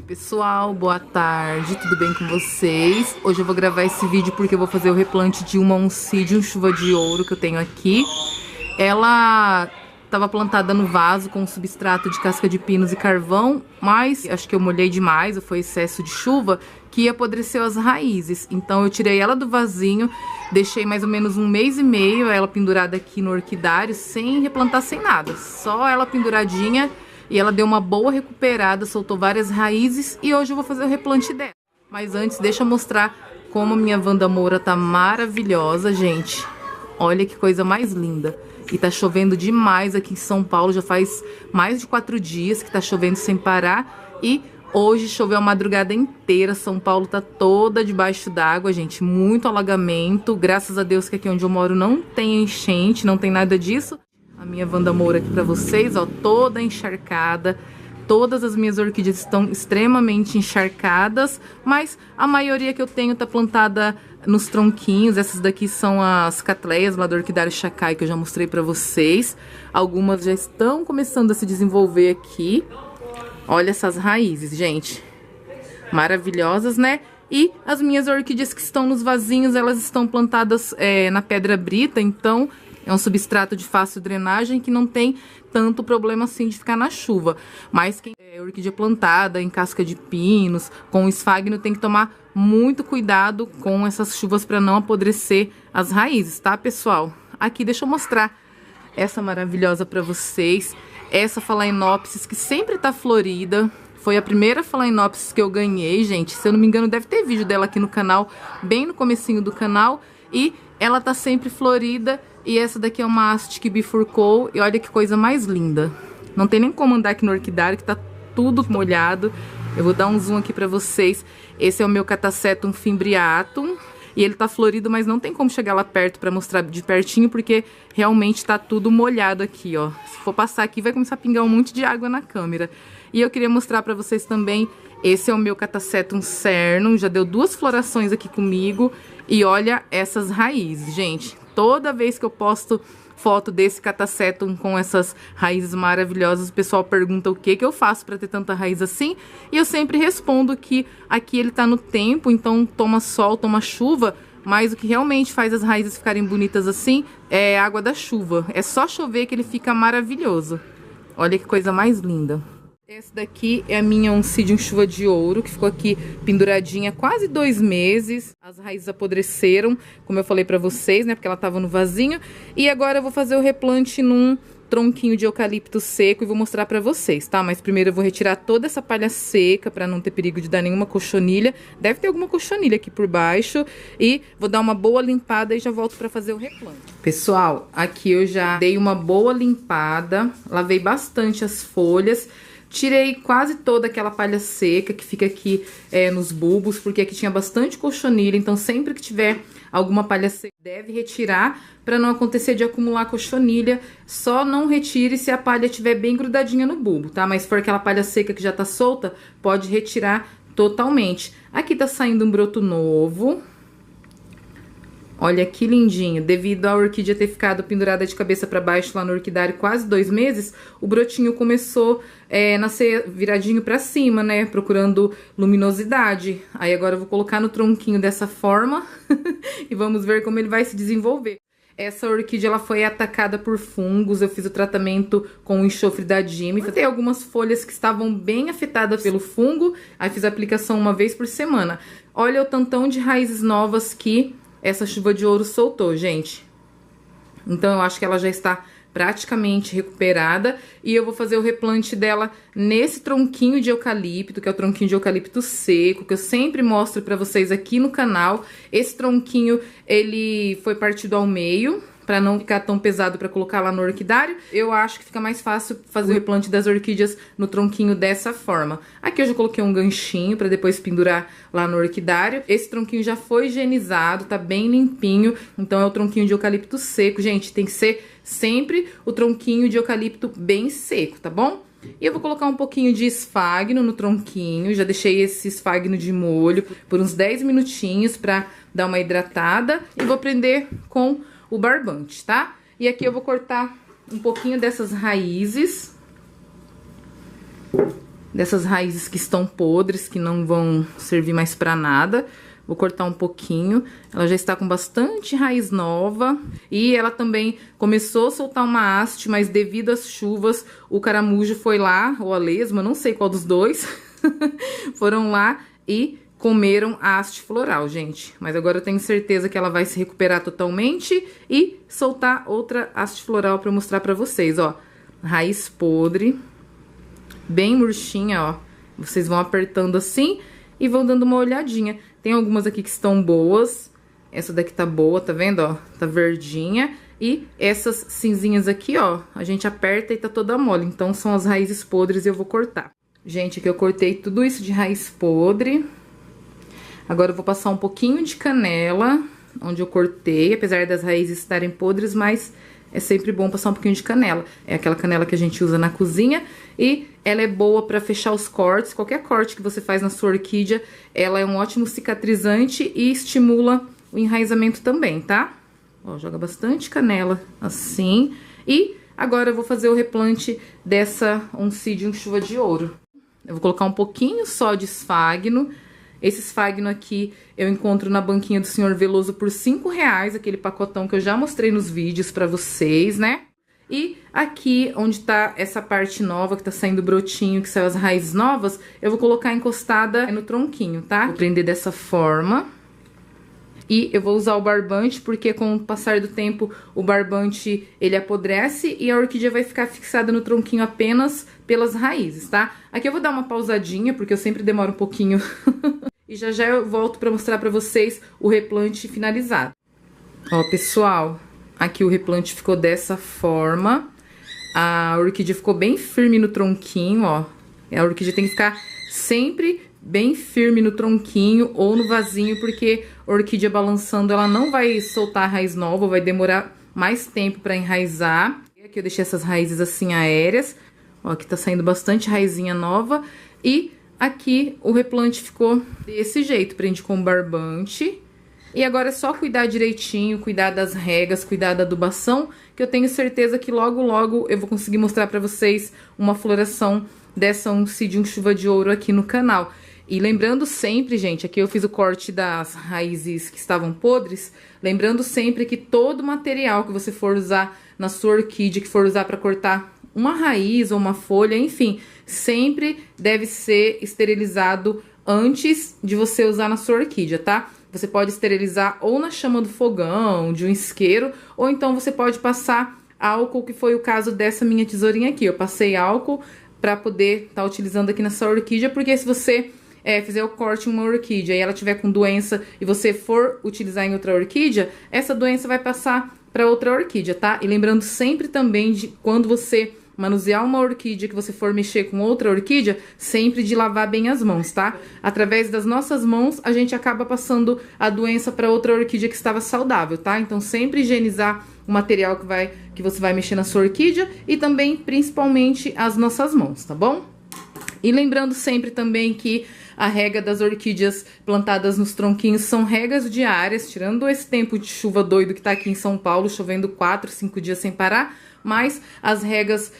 Pessoal, boa tarde, tudo bem com vocês? Hoje eu vou gravar esse vídeo porque eu vou fazer o replante de uma Oncidium chuva de ouro que eu tenho aqui. Ela estava plantada no vaso com substrato de casca de pinos e carvão, mas acho que eu molhei demais, ou foi excesso de chuva, que apodreceu as raízes. Então eu tirei ela do vasinho, deixei mais ou menos 1 mês e meio ela pendurada aqui no orquidário, sem replantar, sem nada. Só ela penduradinha. E ela deu uma boa recuperada, soltou várias raízes e hoje eu vou fazer o replante dela. Mas antes, deixa eu mostrar como a minha Wanda Moura tá maravilhosa, gente. Olha que coisa mais linda. E tá chovendo demais aqui em São Paulo, já faz mais de 4 dias que tá chovendo sem parar. E hoje choveu a madrugada inteira, São Paulo tá toda debaixo d'água, gente. Muito alagamento, graças a Deus que aqui onde eu moro não tem enchente, não tem nada disso. A minha Wanda Moura aqui pra vocês, ó, toda encharcada. Todas as minhas orquídeas estão extremamente encharcadas, mas a maioria que eu tenho tá plantada nos tronquinhos. Essas daqui são as catleias lá do orquidário Chacai, que eu já mostrei pra vocês. Algumas já estão começando a se desenvolver aqui. Olha essas raízes, gente. Maravilhosas, né? E as minhas orquídeas que estão nos vasinhos, elas estão plantadas na pedra brita, então é um substrato de fácil drenagem que não tem tanto problema assim de ficar na chuva. Mas quem é orquídea plantada em casca de pinos, com esfagno, tem que tomar muito cuidado com essas chuvas para não apodrecer as raízes, tá, pessoal? Aqui, deixa eu mostrar essa maravilhosa para vocês. Essa Phalaenopsis que sempre tá florida. Foi a primeira Phalaenopsis que eu ganhei, gente. Se eu não me engano, deve ter vídeo dela aqui no canal, bem no comecinho do canal. E ela tá sempre florida. E essa daqui é uma haste que bifurcou. E olha que coisa mais linda. Não tem nem como andar aqui no orquidário, que tá tudo molhado. Eu vou dar um zoom aqui pra vocês. Esse é o meu Catasetum fimbriatum. E ele tá florido, mas não tem como chegar lá perto pra mostrar de pertinho, porque realmente tá tudo molhado aqui, ó. Se for passar aqui, vai começar a pingar um monte de água na câmera. E eu queria mostrar pra vocês também, esse é o meu Catasetum cernum, já deu 2 florações aqui comigo. E olha essas raízes, gente. Toda vez que eu posto foto desse Catasetum com essas raízes maravilhosas, o pessoal pergunta o que eu faço para ter tanta raiz assim. E eu sempre respondo que aqui ele tá no tempo, então toma sol, toma chuva, mas o que realmente faz as raízes ficarem bonitas assim é a água da chuva. É só chover que ele fica maravilhoso. Olha que coisa mais linda. Essa daqui é a minha Oncidium chuva de ouro, que ficou aqui penduradinha há quase 2 meses. As raízes apodreceram, como eu falei pra vocês, né, porque ela tava no vasinho. E agora eu vou fazer o replante num tronquinho de eucalipto seco e vou mostrar pra vocês, tá? Mas primeiro eu vou retirar toda essa palha seca pra não ter perigo de dar nenhuma cochonilha. Deve ter alguma cochonilha aqui por baixo. E vou dar uma boa limpada e já volto pra fazer o replante. Pessoal, aqui eu já dei uma boa limpada, lavei bastante as folhas. Tirei quase toda aquela palha seca que fica aqui nos bulbos, porque aqui tinha bastante cochonilha, então sempre que tiver alguma palha seca, deve retirar para não acontecer de acumular cochonilha. Só não retire se a palha estiver bem grudadinha no bulbo, tá? Mas se for aquela palha seca que já tá solta, pode retirar totalmente. Aqui tá saindo um broto novo. Olha que lindinho. Devido a orquídea ter ficado pendurada de cabeça para baixo lá no orquidário quase 2 meses, o brotinho começou a nascer viradinho para cima, né? Procurando luminosidade. Aí agora eu vou colocar no tronquinho dessa forma e vamos ver como ele vai se desenvolver. Essa orquídea ela foi atacada por fungos, eu fiz o tratamento com o enxofre da Dime. Tem algumas folhas que estavam bem afetadas pelo fungo, aí fiz a aplicação 1 vez por semana. Olha o tantão de raízes novas que essa chuva de ouro soltou, gente. Então eu acho que ela já está praticamente recuperada. E eu vou fazer o replante dela nesse tronquinho de eucalipto, que é o tronquinho de eucalipto seco, que eu sempre mostro pra vocês aqui no canal. Esse tronquinho, ele foi partido ao meio, pra não ficar tão pesado pra colocar lá no orquidário. Eu acho que fica mais fácil fazer o replante das orquídeas no tronquinho dessa forma. Aqui eu já coloquei um ganchinho pra depois pendurar lá no orquidário. Esse tronquinho já foi higienizado, tá bem limpinho. Então é o tronquinho de eucalipto seco. Gente, tem que ser sempre o tronquinho de eucalipto bem seco, tá bom? E eu vou colocar um pouquinho de esfagno no tronquinho. Já deixei esse esfagno de molho por uns 10 minutinhos pra dar uma hidratada. E vou prender com o barbante, tá? E aqui eu vou cortar um pouquinho dessas raízes dessas raízes que estão podres, que não vão servir mais pra nada. Vou cortar um pouquinho. Ela já está com bastante raiz nova. E ela também começou a soltar uma haste, mas devido às chuvas, o caramujo foi lá, ou a lesma, não sei qual dos dois, foram lá e comeram a haste floral, gente. Mas agora eu tenho certeza que ela vai se recuperar totalmente e soltar outra haste floral pra eu mostrar pra vocês, ó. Raiz podre, bem murchinha, ó. Vocês vão apertando assim e vão dando uma olhadinha. Tem algumas aqui que estão boas. Essa daqui tá boa, tá vendo, ó? Tá verdinha. E essas cinzinhas aqui, ó, a gente aperta e tá toda mole. Então, são as raízes podres e eu vou cortar. Gente, aqui eu cortei tudo isso de raiz podre. Agora eu vou passar um pouquinho de canela, onde eu cortei, apesar das raízes estarem podres, mas é sempre bom passar um pouquinho de canela. É aquela canela que a gente usa na cozinha e ela é boa pra fechar os cortes. Qualquer corte que você faz na sua orquídea, ela é um ótimo cicatrizante e estimula o enraizamento também, tá? Ó, joga bastante canela assim. E agora eu vou fazer o replante dessa Oncidium chuva de ouro. Eu vou colocar um pouquinho só de esfagno. Esse esfagno aqui eu encontro na banquinha do Senhor Veloso por R$5, aquele pacotão que eu já mostrei nos vídeos pra vocês, né? E aqui, onde tá essa parte nova, que tá saindo brotinho, que saiu as raízes novas, eu vou colocar encostada no tronquinho, tá? Vou prender dessa forma. E eu vou usar o barbante, porque com o passar do tempo, o barbante, ele apodrece e a orquídea vai ficar fixada no tronquinho apenas pelas raízes, tá? Aqui eu vou dar uma pausadinha, porque eu sempre demoro um pouquinho. E já já eu volto pra mostrar pra vocês o replante finalizado. Ó, pessoal, aqui o replante ficou dessa forma. A orquídea ficou bem firme no tronquinho, ó. A orquídea tem que ficar sempre bem firme no tronquinho ou no vasinho, porque a orquídea balançando, ela não vai soltar a raiz nova, vai demorar mais tempo pra enraizar. Aqui eu deixei essas raízes assim aéreas. Ó, aqui tá saindo bastante raizinha nova. E aqui o replante ficou desse jeito, prende com barbante. E agora é só cuidar direitinho, cuidar das regas, cuidar da adubação, que eu tenho certeza que logo, logo eu vou conseguir mostrar pra vocês uma floração dessa Oncidium chuva de ouro aqui no canal. E lembrando sempre, gente, aqui eu fiz o corte das raízes que estavam podres, lembrando sempre que todo material que você for usar na sua orquídea, que for usar pra cortar uma raiz ou uma folha, enfim, sempre deve ser esterilizado antes de você usar na sua orquídea, tá? Você pode esterilizar ou na chama do fogão, de um isqueiro, ou então você pode passar álcool, que foi o caso dessa minha tesourinha aqui. Eu passei álcool pra poder estar utilizando aqui nessa orquídea, porque se você fizer o corte em uma orquídea e ela tiver com doença e você for utilizar em outra orquídea, essa doença vai passar para outra orquídea, tá? E lembrando sempre também de quando você manusear uma orquídea, que você for mexer com outra orquídea, sempre de lavar bem as mãos, tá? Através das nossas mãos, a gente acaba passando a doença para outra orquídea que estava saudável, tá? Então, sempre higienizar o material que você vai mexer na sua orquídea e também, principalmente, as nossas mãos, tá bom? E lembrando sempre também que a rega das orquídeas plantadas nos tronquinhos são regas diárias, tirando esse tempo de chuva doido que tá aqui em São Paulo, chovendo 4, 5 dias sem parar, mas as regas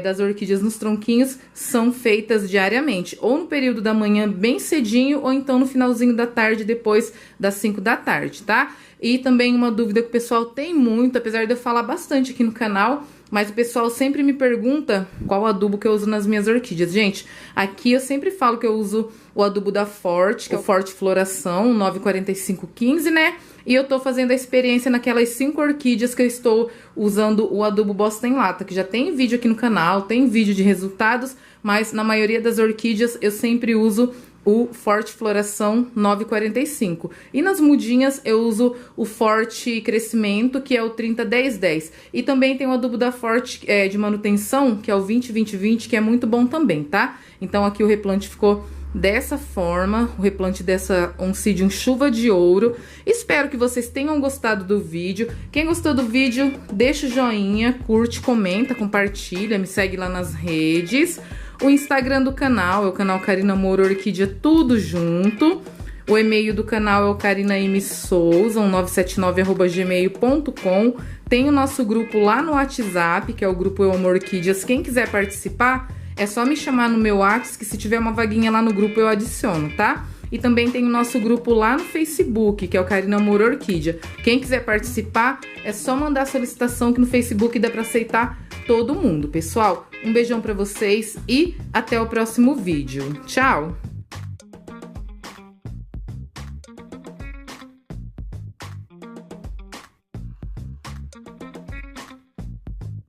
das orquídeas nos tronquinhos são feitas diariamente, ou no período da manhã bem cedinho, ou então no finalzinho da tarde, depois das 5 da tarde, tá? E também uma dúvida que o pessoal tem muito, apesar de eu falar bastante aqui no canal, mas o pessoal sempre me pergunta qual adubo que eu uso nas minhas orquídeas. Gente, aqui eu sempre falo que eu uso o adubo da Forte, que é o Forte Floração 94515, né? E eu tô fazendo a experiência naquelas 5 orquídeas que eu estou usando o adubo Bosta em Lata, que já tem vídeo aqui no canal, tem vídeo de resultados, mas na maioria das orquídeas eu sempre uso o Forte Floração 945. E nas mudinhas eu uso o Forte Crescimento, que é o 30-10-10. E também tem o adubo da Forte de manutenção, que é o 20-20-20, que é muito bom também, tá? Então aqui o replante ficou dessa forma, o replante dessa Oncidium chuva de ouro. Espero que vocês tenham gostado do vídeo. Quem gostou do vídeo, deixa o joinha, curte, comenta, compartilha, me segue lá nas redes. O Instagram do canal é o canal Karina Moura Orquídea, tudo junto. O e-mail do canal é o carinamsouza1979@gmail.com. Tem o nosso grupo lá no WhatsApp, que é o grupo Eu Amo Orquídeas. Quem quiser participar, é só me chamar no meu WhatsApp, que se tiver uma vaguinha lá no grupo eu adiciono, tá? E também tem o nosso grupo lá no Facebook, que é o Karina Amor Orquídea. Quem quiser participar, é só mandar a solicitação, que no Facebook dá pra aceitar todo mundo, pessoal. Um beijão pra vocês e até o próximo vídeo. Tchau!